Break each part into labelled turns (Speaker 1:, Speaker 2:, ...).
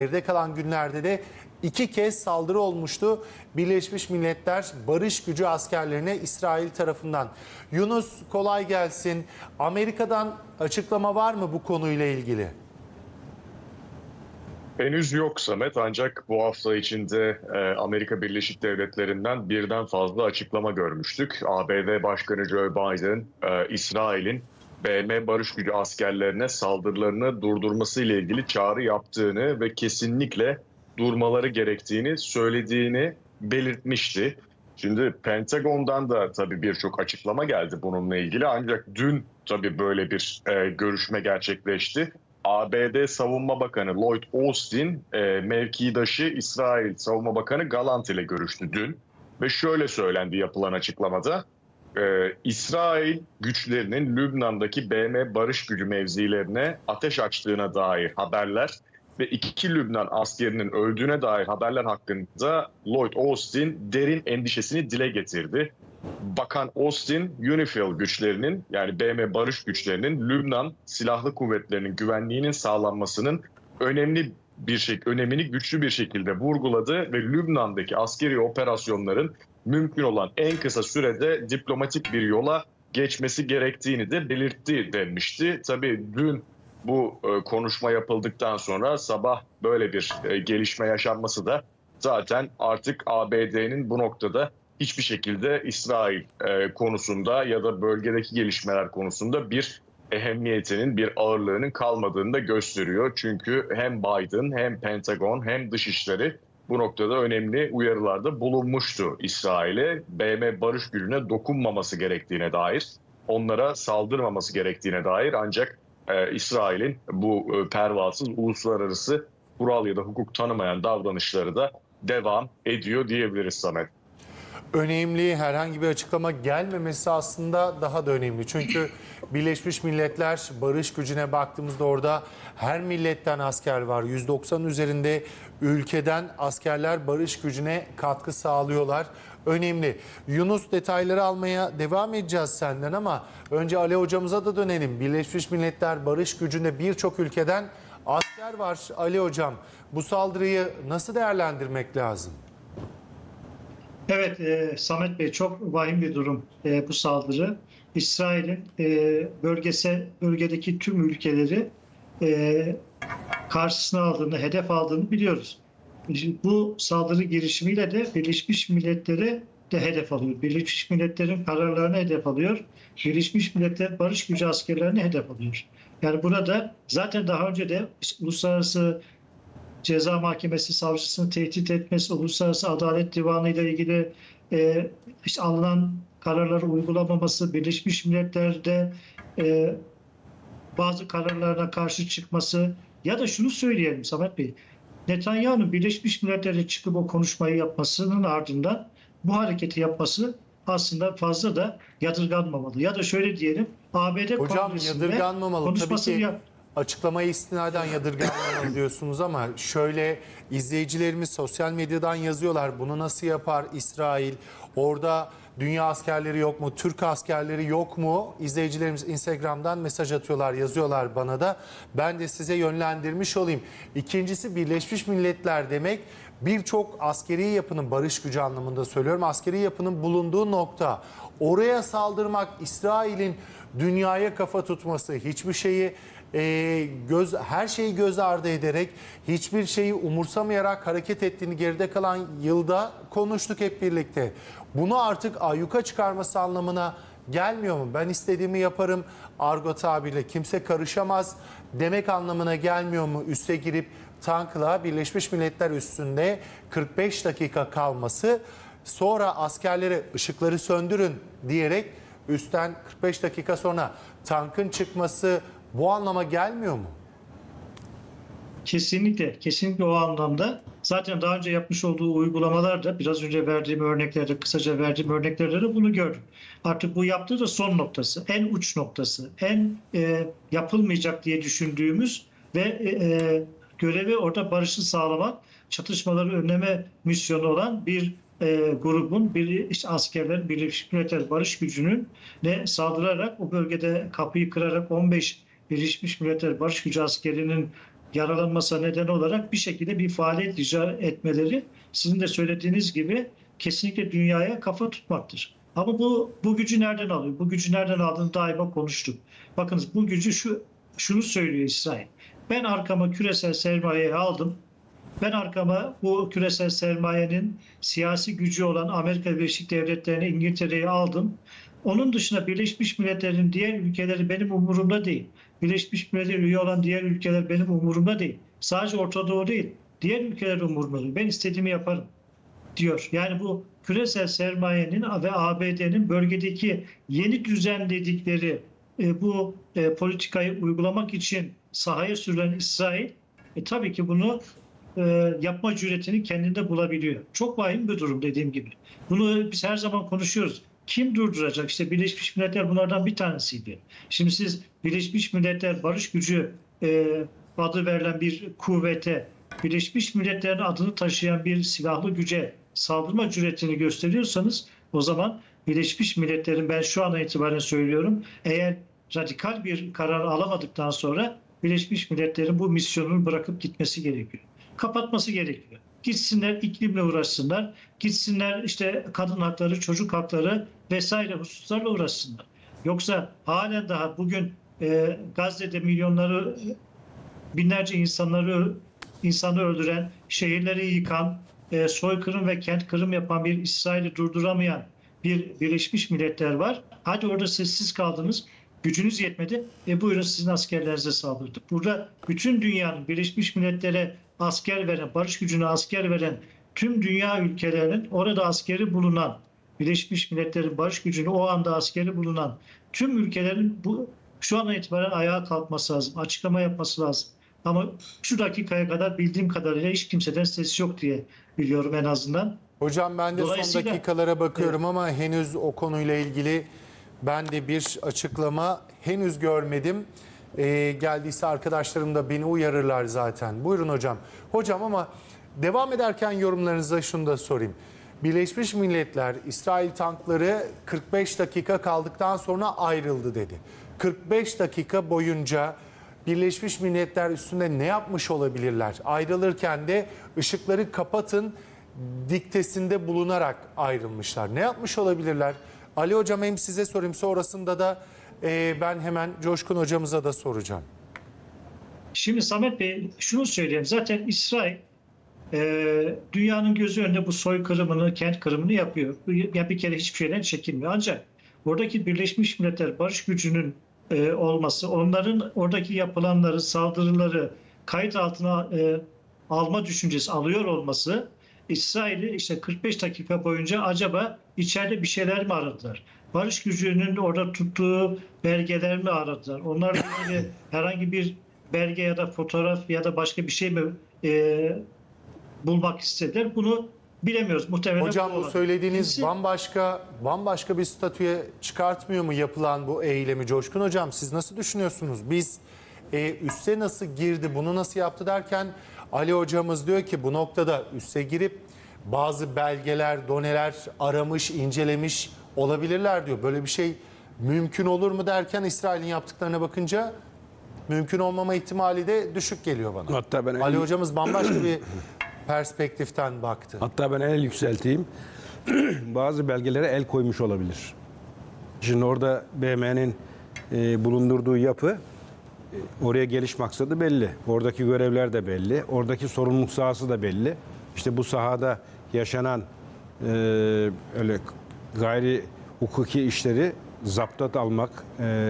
Speaker 1: Geride kalan günlerde de 2 kez saldırı olmuştu Birleşmiş Milletler Barış Gücü askerlerine İsrail tarafından. Yunus, kolay gelsin. Amerika'dan açıklama var mı bu konuyla ilgili?
Speaker 2: Henüz yok Samet, ancak bu hafta içinde Amerika Birleşik Devletleri'nden birden fazla açıklama görmüştük. ABD Başkanı Joe Biden, İsrail'in BM Barış Gücü askerlerine saldırılarını durdurması ile ilgili çağrı yaptığını ve kesinlikle durmaları gerektiğini söylediğini belirtmişti. Şimdi Pentagon'dan da tabii birçok açıklama geldi bununla ilgili, ancak dün tabii böyle bir görüşme gerçekleşti. ABD Savunma Bakanı Lloyd Austin, mevkidaşı İsrail Savunma Bakanı Gallant ile görüştü dün. Ve şöyle söylendi yapılan açıklamada, İsrail güçlerinin Lübnan'daki BM Barış Gücü mevzilerine ateş açtığına dair haberler ve 2 Lübnan askerinin öldüğüne dair haberler hakkında Lloyd Austin derin endişesini dile getirdi. Bakan Austin, UNIFIL güçlerinin, yani BM Barış güçlerinin Lübnan Silahlı Kuvvetleri'nin güvenliğinin sağlanmasının önemini güçlü bir şekilde vurguladı ve Lübnan'daki askeri operasyonların mümkün olan en kısa sürede diplomatik bir yola geçmesi gerektiğini de belirtti denmişti. Tabii dün bu konuşma yapıldıktan sonra sabah böyle bir gelişme yaşanması da zaten artık ABD'nin bu noktada hiçbir şekilde İsrail konusunda ya da bölgedeki gelişmeler konusunda bir ehemmiyetinin, bir ağırlığının kalmadığını da gösteriyor. Çünkü hem Biden hem Pentagon hem Dışişleri bu noktada önemli uyarılarda bulunmuştu İsrail'e. BM Barış Gücü'ne dokunmaması gerektiğine dair, onlara saldırmaması gerektiğine dair, ancak İsrail'in bu pervasız uluslararası kural ya da hukuk tanımayan davranışları da devam ediyor diyebiliriz Samet.
Speaker 1: Önemli, herhangi bir açıklama gelmemesi aslında daha da önemli. Çünkü Birleşmiş Milletler Barış Gücü'ne baktığımızda orada her milletten asker var. 190 üzerinde ülkeden askerler Barış Gücü'ne katkı sağlıyorlar. Önemli. Yunus, detayları almaya devam edeceğiz senden ama önce Ali hocamıza da dönelim. Birleşmiş Milletler Barış Gücü'nde birçok ülkeden asker var. Ali hocam, bu saldırıyı nasıl değerlendirmek lazım?
Speaker 3: Evet, Samet Bey, çok vahim bir durum bu saldırı. İsrail'in bölgedeki tüm ülkeleri karşısına aldığını, hedef aldığını biliyoruz. Bu saldırı girişimiyle de Birleşmiş Milletler'i de hedef alıyor. Birleşmiş Milletler'in kararlarını hedef alıyor. Birleşmiş Milletler Barış Gücü askerlerini hedef alıyor. Yani burada zaten daha önce de Uluslararası Ceza Mahkemesi savcısını tehdit etmesi, Uluslararası Adalet Divanı ile ilgili alınan kararları uygulamaması, Birleşmiş Milletler'de bazı kararlarına karşı çıkması ya da şunu söyleyelim Samet Bey, Netanyahu'nun Birleşmiş Milletler'e çıkıp o konuşmayı yapmasının ardından bu hareketi yapması aslında fazla da yadırganmamalı. Ya da şöyle diyelim, ABD
Speaker 1: Hocam yadırganmamalı.
Speaker 3: konuşmasını
Speaker 1: Tabii ki açıklamaya istinaden yadırganmamalı diyorsunuz ama şöyle, izleyicilerimiz sosyal medyadan yazıyorlar. Bunu nasıl yapar İsrail? Orada dünya askerleri yok mu? Türk askerleri yok mu? İzleyicilerimiz Instagram'dan mesaj atıyorlar, yazıyorlar bana da. Ben de size yönlendirmiş olayım. İkincisi, Birleşmiş Milletler demek birçok askeri yapının, barış gücü anlamında söylüyorum, askeri yapının bulunduğu nokta. Oraya saldırmak, İsrail'in dünyaya kafa tutması, hiçbir şeyi her şeyi göz ardı ederek, hiçbir şeyi umursamayarak hareket ettiğini geride kalan yılda konuştuk hep birlikte. Bunu artık ayyuka çıkarması anlamına gelmiyor mu? Ben istediğimi yaparım argo tabirle, kimse karışamaz demek anlamına gelmiyor mu? Üste girip tankla Birleşmiş Milletler üstünde 45 dakika kalması, sonra askerlere ışıkları söndürün diyerek üstten 45 dakika sonra tankın çıkması bu anlama gelmiyor mu?
Speaker 3: Kesinlikle, kesinlikle o anlamda. Zaten daha önce yapmış olduğu uygulamalarda, biraz önce verdiğim örneklerde, kısaca verdiğim örneklerde de bunu gördüm. Artık bu yaptığı da son noktası, en uç noktası, en yapılmayacak diye düşündüğümüz ve görevi orada barışı sağlamak, çatışmaları önleme misyonu olan bir grubun, askerlerin, Birleşmiş Milletler Barış Gücü'nün saldırarak o bölgede kapıyı kırarak 15 Birleşmiş Milletler Barış Gücü askerinin yaralanmasına neden olarak bir şekilde bir faaliyet icra etmeleri sizin de söylediğiniz gibi kesinlikle dünyaya kafa tutmaktır. Ama bu gücü nereden alıyor? Bu gücü nereden aldığını daima konuştuk. Bakınız bu gücü şunu söylüyor İsrail. Ben arkama küresel sermayeyi aldım. Ben arkama bu küresel sermayenin siyasi gücü olan Amerika Birleşik Devletleri'ni, İngiltere'yi aldım. Onun dışında Birleşmiş Milletler'in diğer ülkeleri benim umurumda değil. Birleşmiş Milletler üye olan diğer ülkeler benim umurumda değil. Sadece Orta Doğu değil, diğer ülkeler umurumda değil. Ben istediğimi yaparım diyor. Yani bu küresel sermayenin ve ABD'nin bölgedeki yeni düzenledikleri bu politikayı uygulamak için sahaya sürülen İsrail tabii ki bunu yapma cüretini kendinde bulabiliyor. Çok vahim bir durum dediğim gibi. Bunu biz her zaman konuşuyoruz. Kim durduracak? İşte Birleşmiş Milletler bunlardan bir tanesiydi. Şimdi siz Birleşmiş Milletler barış gücü adı verilen bir kuvvete, Birleşmiş Milletler'in adını taşıyan bir silahlı güce saldırma cüretini gösteriyorsanız o zaman Birleşmiş Milletler'in, ben şu an itibaren söylüyorum, eğer radikal bir karar alamadıktan sonra Birleşmiş Milletler'in bu misyonunu bırakıp gitmesi gerekiyor. Kapatması gerekiyor. Gitsinler iklimle uğraşsınlar, gitsinler işte kadın hakları, çocuk hakları vesaire hususlarla uğraşsınlar. Yoksa halen daha bugün Gazze'de milyonları, binlerce insanı öldüren, şehirleri yıkan, soykırım ve kent kırım yapan bir İsrail'i durduramayan bir Birleşmiş Milletler var. Hadi orada sessiz kaldınız, gücünüz yetmedi. Buyurun sizin askerlerinize saldırdık. Burada bütün dünyanın Birleşmiş Milletler'e asker veren, barış gücüne asker veren tüm dünya ülkelerinin orada askeri bulunan, Birleşmiş Milletler'in barış gücünü o anda askeri bulunan tüm ülkelerin şu an itibaren ayağa kalkması lazım, açıklama yapması lazım. Ama şu dakikaya kadar bildiğim kadarıyla hiç kimseden ses yok diye biliyorum en azından.
Speaker 1: Hocam ben de son
Speaker 3: Dolayısıyla
Speaker 1: dakikalara bakıyorum ama henüz o konuyla ilgili ben de bir açıklama henüz görmedim. Geldiyse arkadaşlarım da beni uyarırlar zaten. Buyurun hocam. Hocam ama devam ederken yorumlarınıza şunu da sorayım. Birleşmiş Milletler İsrail tankları 45 dakika kaldıktan sonra ayrıldı dedi. 45 dakika boyunca Birleşmiş Milletler üstünde ne yapmış olabilirler? Ayrılırken de ışıkları kapatın diktesinde bulunarak ayrılmışlar. Ne yapmış olabilirler? Ali hocam hem size sorayım, sonrasında da ben hemen Coşkun hocamıza da soracağım.
Speaker 3: Şimdi Samet Bey şunu söyleyeyim. Zaten İsrail dünyanın gözü önünde bu soykırımını, kent kırımını yapıyor. Ya bir kere hiçbir şeyden çekinmiyor. Ancak oradaki Birleşmiş Milletler barış gücünün olması, onların oradaki yapılanları, saldırıları kayıt altına alma düşüncesi alıyor olması, İsrail'i işte 45 dakika boyunca acaba içeride bir şeyler mi aradılar? Barış gücünün orada tuttuğu belgeler mi aradılar? Onlarla ilgili herhangi bir belge ya da fotoğraf ya da başka bir şey mi bulmak istediler? Bunu bilemiyoruz. Muhtemelen
Speaker 1: Hocam bu söylediğiniz
Speaker 3: İkincisi,
Speaker 1: bambaşka bir statüye çıkartmıyor mu yapılan bu eylemi? Coşkun hocam siz nasıl düşünüyorsunuz? Biz üsse nasıl girdi, bunu nasıl yaptı derken Ali hocamız diyor ki bu noktada üsse girip bazı belgeler, doneler aramış, incelemiş olabilirler diyor. Böyle bir şey mümkün olur mu derken İsrail'in yaptıklarına bakınca mümkün olmama ihtimali de düşük geliyor bana.
Speaker 4: Hatta ben
Speaker 1: Ali hocamız bambaşka bir perspektiften baktı.
Speaker 4: Hatta ben el yükselteyim. Bazı belgelere el koymuş olabilir. Şimdi orada BM'nin bulundurduğu yapı, oraya geliş maksadı belli. Oradaki görevler de belli. Oradaki sorumluluk sahası da belli. İşte bu sahada yaşanan öyle gayri hukuki işleri zaptat almak,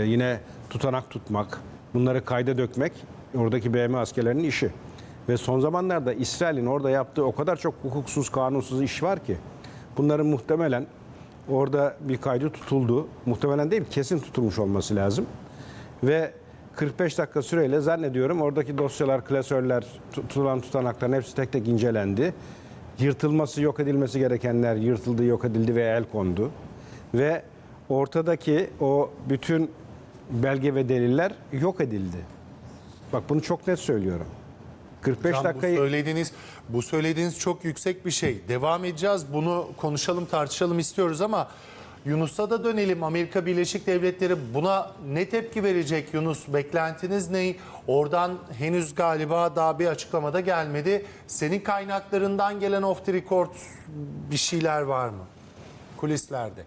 Speaker 4: yine tutanak tutmak, bunları kayda dökmek oradaki BM askerlerinin işi. Ve son zamanlarda İsrail'in orada yaptığı o kadar çok hukuksuz, kanunsuz iş var ki bunların muhtemelen orada bir kaydı tutuldu. Muhtemelen değil, kesin tutulmuş olması lazım. Ve 45 dakika süreyle zannediyorum oradaki dosyalar, klasörler, tutulan tutanakların hepsi tek tek incelendi. Yırtılması, yok edilmesi gerekenler yırtıldı, yok edildi ve el kondu. Ve ortadaki o bütün belge ve deliller yok edildi. Bak bunu çok net söylüyorum. 45
Speaker 1: Hocam,
Speaker 4: dakikayı...
Speaker 1: bu söylediğiniz çok yüksek bir şey. Devam edeceğiz. Bunu konuşalım, tartışalım istiyoruz ama Yunus'a da dönelim. Amerika Birleşik Devletleri buna ne tepki verecek Yunus? Beklentiniz ne? Oradan henüz galiba daha bir açıklamada gelmedi. Senin kaynaklarından gelen off the record bir şeyler var mı? Kulislerde.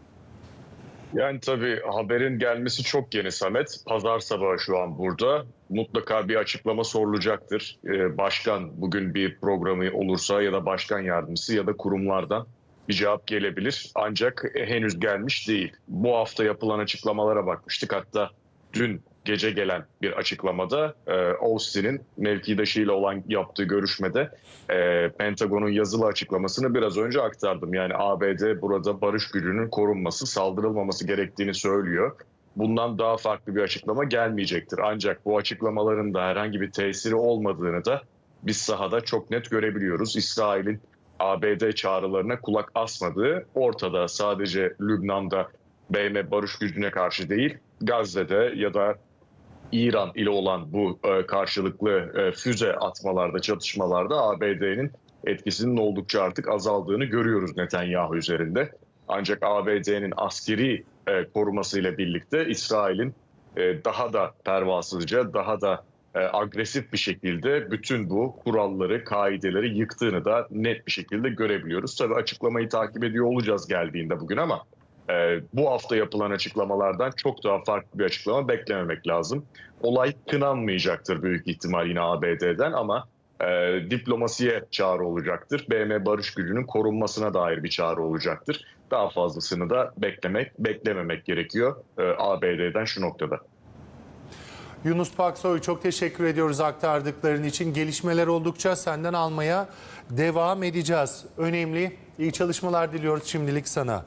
Speaker 2: Yani tabii haberin gelmesi çok yeni Samet. Pazar sabahı şu an burada. Mutlaka bir açıklama sorulacaktır. Başkan bugün bir programı olursa ya da başkan yardımcısı ya da kurumlardan bir cevap gelebilir. Ancak henüz gelmiş değil. Bu hafta yapılan açıklamalara bakmıştık. Hatta dün gece gelen bir açıklamada Austin'in mevkidaşıyla olan yaptığı görüşmede Pentagon'un yazılı açıklamasını biraz önce aktardım. Yani ABD burada barış gücünün korunması, saldırılmaması gerektiğini söylüyor. Bundan daha farklı bir açıklama gelmeyecektir. Ancak bu açıklamaların da herhangi bir tesiri olmadığını da biz sahada çok net görebiliyoruz. İsrail'in ABD çağrılarına kulak asmadığı ortada. Sadece Lübnan'da BM barış gücüne karşı değil, Gazze'de ya da İran ile olan bu karşılıklı füze atmalarda, çatışmalarda ABD'nin etkisinin oldukça artık azaldığını görüyoruz Netanyahu üzerinde. Ancak ABD'nin askeri korumasıyla birlikte İsrail'in daha da pervasızca, daha da agresif bir şekilde bütün bu kuralları, kaideleri yıktığını da net bir şekilde görebiliyoruz. Tabii açıklamayı takip ediyor olacağız geldiğinde bugün ama bu hafta yapılan açıklamalardan çok daha farklı bir açıklama beklememek lazım. Olay kınanmayacaktır büyük ihtimal yine ABD'den ama diplomasiye çağrı olacaktır. BM barış gücünün korunmasına dair bir çağrı olacaktır. Daha fazlasını da beklememek gerekiyor ABD'den şu noktada.
Speaker 1: Yunus Paksoy, çok teşekkür ediyoruz aktardıkların için. Gelişmeler oldukça senden almaya devam edeceğiz. Önemli. İyi çalışmalar diliyoruz şimdilik sana.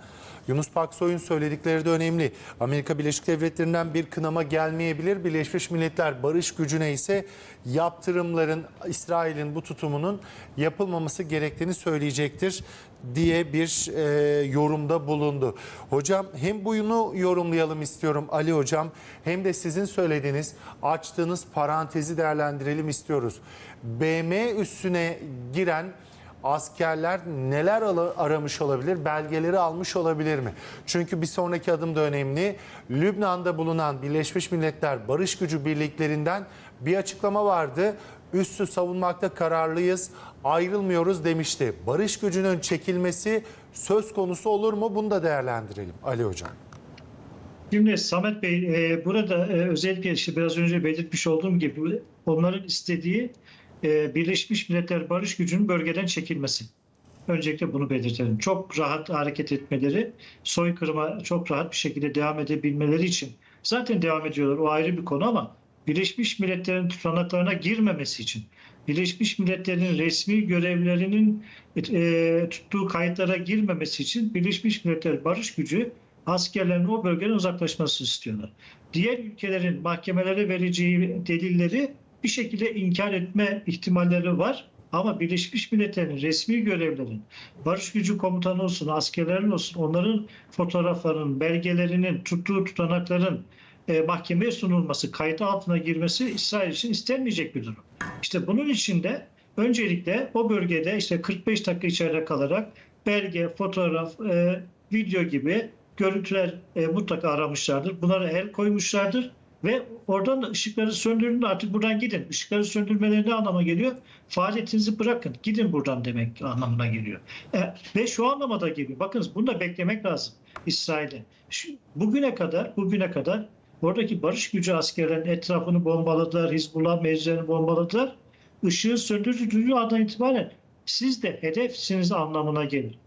Speaker 1: Yunus Paksoy'un söyledikleri de önemli. Amerika Birleşik Devletleri'nden bir kınama gelmeyebilir. Birleşmiş Milletler barış gücüne ise yaptırımların, İsrail'in bu tutumunun yapılmaması gerektiğini söyleyecektir diye bir yorumda bulundu. Hocam hem bunu yorumlayalım istiyorum Ali Hocam, hem de sizin söylediğiniz, açtığınız parantezi değerlendirelim istiyoruz. BM üssüne giren askerler neler aramış olabilir? Belgeleri almış olabilir mi? Çünkü bir sonraki adım da önemli. Lübnan'da bulunan Birleşmiş Milletler Barış Gücü birliklerinden bir açıklama vardı. Üssü savunmakta kararlıyız, ayrılmıyoruz demişti. Barış gücünün çekilmesi söz konusu olur mu? Bunu da değerlendirelim Ali Hocam.
Speaker 3: Şimdi Samet Bey, burada özellikle işte biraz önce belirtmiş olduğum gibi onların istediği Birleşmiş Milletler Barış Gücü'nün bölgeden çekilmesi. Öncelikle bunu belirtelim. Çok rahat hareket etmeleri, soykırıma çok rahat bir şekilde devam edebilmeleri için zaten devam ediyorlar. O ayrı bir konu ama Birleşmiş Milletler'in tutanaklarına girmemesi için, Birleşmiş Milletler'in resmi görevlerinin tuttuğu kayıtlara girmemesi için Birleşmiş Milletler Barış Gücü askerlerin o bölgeden uzaklaşmasını istiyorlar. Diğer ülkelerin mahkemelere vereceği delilleri bir şekilde inkar etme ihtimalleri var. Ama Birleşmiş Milletler'in resmi görevlerin, barış gücü komutanı olsun, askerlerin olsun, onların fotoğraflarının, belgelerinin, tuttuğu tutanakların mahkemeye sunulması, kayıt altına girmesi İsrail için istenmeyecek bir durum. İşte bunun için de öncelikle o bölgede işte 45 dakika içeride kalarak belge, fotoğraf, video gibi görüntüler mutlaka aramışlardır. Bunlara el koymuşlardır. Ve oradan da ışıkları söndürün, artık buradan gidin. Işıkları söndürmeleri ne anlama geliyor? Faaliyetinizi bırakın, gidin buradan demek anlamına geliyor. Ve şu anlamada geliyor. Bakınız bunu da beklemek lazım İsrail'e. Bugüne kadar oradaki barış gücü askerlerin etrafını bombaladılar, Hizbullah mevzilerini bombaladılar. Işığı söndürdüğü andan itibaren siz de hedefsiniz anlamına gelir.